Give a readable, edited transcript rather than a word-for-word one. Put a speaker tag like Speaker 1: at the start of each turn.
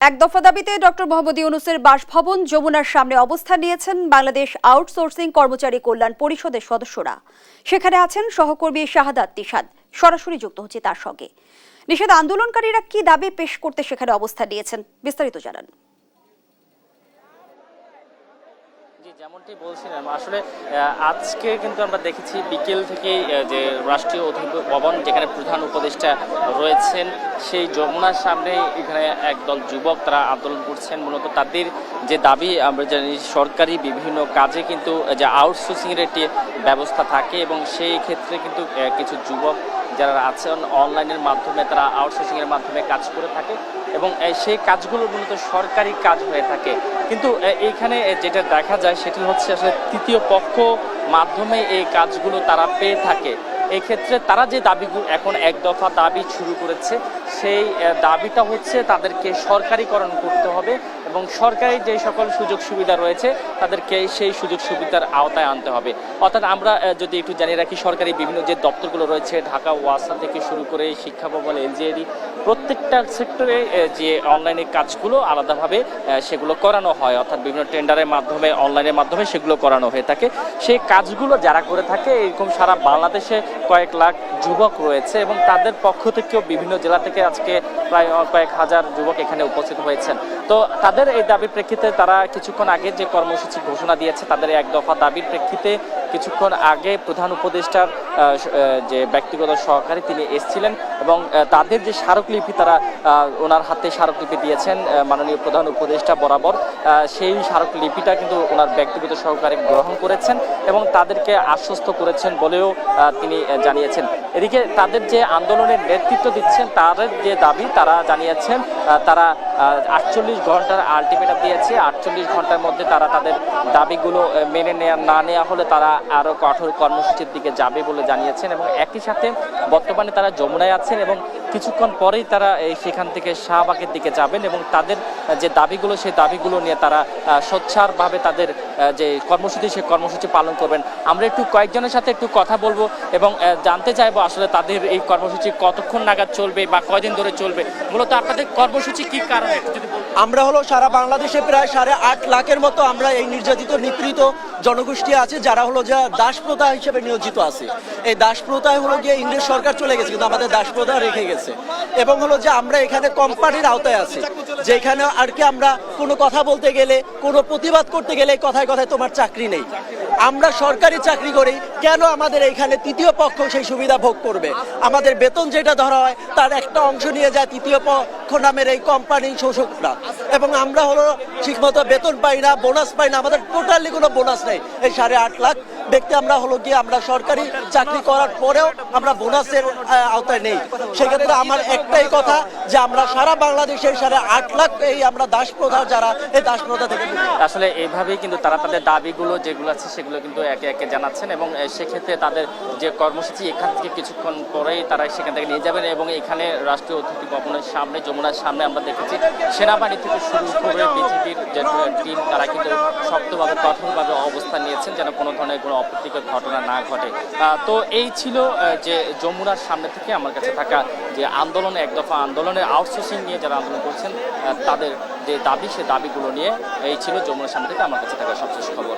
Speaker 1: এক দফা দাবিতে ডক্টর মোহাম্মদ ইউনূসের বাসভবন যমুনার সামনে অবস্থান নিয়েছেন বাংলাদেশ আউটসোর্সিং কর্মচারী কল্যাণ পরিষদের সদস্যরা। সেখানে আছেন সহকর্মী শাহাদাত নিশাদ। সরাসরি যুক্ত হচ্ছে তার সঙ্গে। নিশাদ, আন্দোলনকারীরা কি দাবি পেশ করতে সেখানে অবস্থান নিয়েছেন, বিস্তারিত জানান।
Speaker 2: যেমনটি বলছিলাম, আসলে আজকে কিন্তু আমরা দেখেছি বিকেল থেকে যে রাষ্ট্রীয় অতিথি ভবন, যেখানে প্রধান উপদেষ্টা রয়েছেন, সেই যমুনার সামনে এখানে একদল যুবক তারা আন্দোলন করছেন। মূলত তাদের যে দাবি, আমরা জানি সরকারি বিভিন্ন কাজে কিন্তু যে আউটসোর্সিংয়ের একটি ব্যবস্থা থাকে এবং সেই ক্ষেত্রে কিন্তু কিছু যুবক যারা আছেন অনলাইনের মাধ্যমে তারা আউটসোর্সিংয়ের মাধ্যমে কাজ করে থাকে এবং সেই কাজগুলো মূলত সরকারি কাজ হয়ে থাকে। কিন্তু এইখানে যেটা দেখা যায় সেটি হচ্ছে আসলে তৃতীয় পক্ষ মাধ্যমে এই কাজগুলো তারা পেয়ে থাকে। এই ক্ষেত্রে তারা যে দাবিগুলো এখন এক দফা দাবি শুরু করেছে, সেই দাবিটা হচ্ছে তাদেরকে সরকারিকরণ করতে হবে এবং সরকারি যে সকল সুযোগ সুবিধা রয়েছে তাদেরকে সেই সুযোগ সুবিধার আওতায় আনতে হবে। অর্থাৎ আমরা যদি একটু জানিয়ে রাখি, সরকারি বিভিন্ন যে দপ্তরগুলো রয়েছে, ঢাকা ওয়াসা থেকে শুরু করে শিক্ষা ভবন, এলজিইডি, প্রত্যেকটা সেক্টরে যে অনলাইনে কাজগুলো আলাদাভাবে সেগুলো করানো হয়, অর্থাৎ বিভিন্ন টেন্ডারের মাধ্যমে অনলাইনের মাধ্যমে সেগুলো করানো হয়ে থাকে। সেই কাজগুলো যারা করে থাকে, এরকম সারা বাংলাদেশে কয়েক লাখ যুবক রয়েছে এবং তাদের পক্ষ থেকেও বিভিন্ন জেলা থেকে আজকে প্রায় কয়েক হাজার যুবক এখানে উপস্থিত হয়েছেন। তো তাদের এই দাবির প্রেক্ষিতে তারা কিছুক্ষণ আগে যে কর্মসূচি ঘোষণা দিয়েছে, তাদের এক দফা দাবির প্রেক্ষিতে কিছুক্ষণ আগে প্রধান উপদেষ্টার যে ব্যক্তিগত সহকারী তিনি এসেছিলেন এবং তাদের যে স্মারকলিপি তারা ওনার হাতে স্মারকলিপি দিয়েছেন মাননীয় প্রধান উপদেষ্টা বরাবর, সেই স্মারকলিপিটা কিন্তু ওনার ব্যক্তিগত সহকারী গ্রহণ করেছেন এবং তাদেরকে আশ্বস্ত করেছেন বলেও তিনি জানিয়েছেন। এদিকে তাদের যে আন্দোলনের নেতৃত্ব দিচ্ছেন তাদের যে দাবি তারা জানিয়েছেন, তারা 48 ঘন্টার আলটিমেটাম দিয়েছে। 48 ঘন্টার মধ্যে তারা তাদের দাবিগুলো মেনে না নেওয়া হলে তারা আরও কঠোর কর্মসূচির দিকে যাবে বলে জানিয়েছেন এবং একই সাথে বর্তমানে তারা যমুনায় আছেন এবং কিছুক্ষণ পরেই তারা সেখান থেকে শাহবাগের দিকে যাবেন এবং তাদের যে দাবিগুলো সেই দাবিগুলো নিয়ে তারা সোচ্চারভাবে তাদের যে কর্মসূচি সেই কর্মসূচি পালন করবেন। আমরা একটু কয়েকজনের সাথে একটু কথা বলবো এবং জানতে চাইবো আসলে তাদের এই কর্মসূচি কতক্ষণ নাগাদ চলবে বা কয়দিন ধরে চলবে। মূলত আপনাদের কর্মসূচি কি কারণে
Speaker 3: আমরা হলো সারা বাংলাদেশে প্রায় 8.5 লাখের মতো আমরা এই নির্যাতিত নিপীড়িত জনগোষ্ঠী আছে যারা হলো যে দাসপ্রথা হিসেবে নিয়োজিত আছে। এই দাসপ্রথায় হলো গিয়ে ইংরেজ সরকার চলে গেছে কিন্তু আমাদের দাসপ্রথা রেখে গেছে এবং হলো যে আমরা এখানে কোম্পানির আওতায় আছি, যেখানে আর কি আমরা কোনো কথা বলতে গেলে, কোনো প্রতিবাদ করতে গেলে কথায় কথায় তোমার চাকরি নেই। আমরা সরকারি চাকরি করি, কেন আমাদের এইখানে তৃতীয় পক্ষ সেই সুবিধা ভোগ করবে? আমাদের বেতন যেটা ধরা হয় তার একটা অংশ নিয়ে যায় তৃতীয় পক্ষ নামের এই কোম্পানি শোষকরা এবং আমরা হলো ঠিকমতো বেতন পাই না, বোনাস পাই না, আমাদের টোটালি কোনো বোনাস নেই। এই 8.5 লাখ ব্যক্তি আমরা হলো গিয়ে আমরা সরকারি চাকরি করার পরেও আমরা বোনাসের আওতায় নেই। সেক্ষেত্রে আমার একটাই কথা যে আমরা সারা বাংলাদেশের 8.5 লাখ এই আমরা দাসপ্রথা যারা এই দাসপ্রথা থেকে
Speaker 2: আসলে এইভাবেই কিন্তু তারা তাদের দাবিগুলো যেগুলো আছে সেগুলো কিন্তু একে একে জানাচ্ছেন এবং সেক্ষেত্রে তাদের যে কর্মসূচি এখান থেকে কিছুক্ষণ পরেই তারা সেখান থেকে নিয়ে যাবেন এবং এখানে রাষ্ট্রীয় অতিথি ভবনের সামনে যমুনার সামনে আমরা দেখেছি সেনাবাহিনী থেকে শুরু করে বিজেপির যে টিম তারা কিন্তু শক্তভাবে কঠোরভাবে অবস্থান নিয়েছেন যেন কোনো ধরনের কোনো অপ্রীতিকর ঘটনা না ঘটে। তো এই ছিল যে যমুনার সামনে থেকে আমার কাছে থাকা যে আন্দোলনে এক দফা আন্দোলনের আউটসোর্সিং নিয়ে যারা আন্দোলন করছেন তাদের যে দাবি সে দাবিগুলো নিয়ে এই ছিল যমুনার সামনে থেকে আমার কাছে থাকা সবশেষ খবর।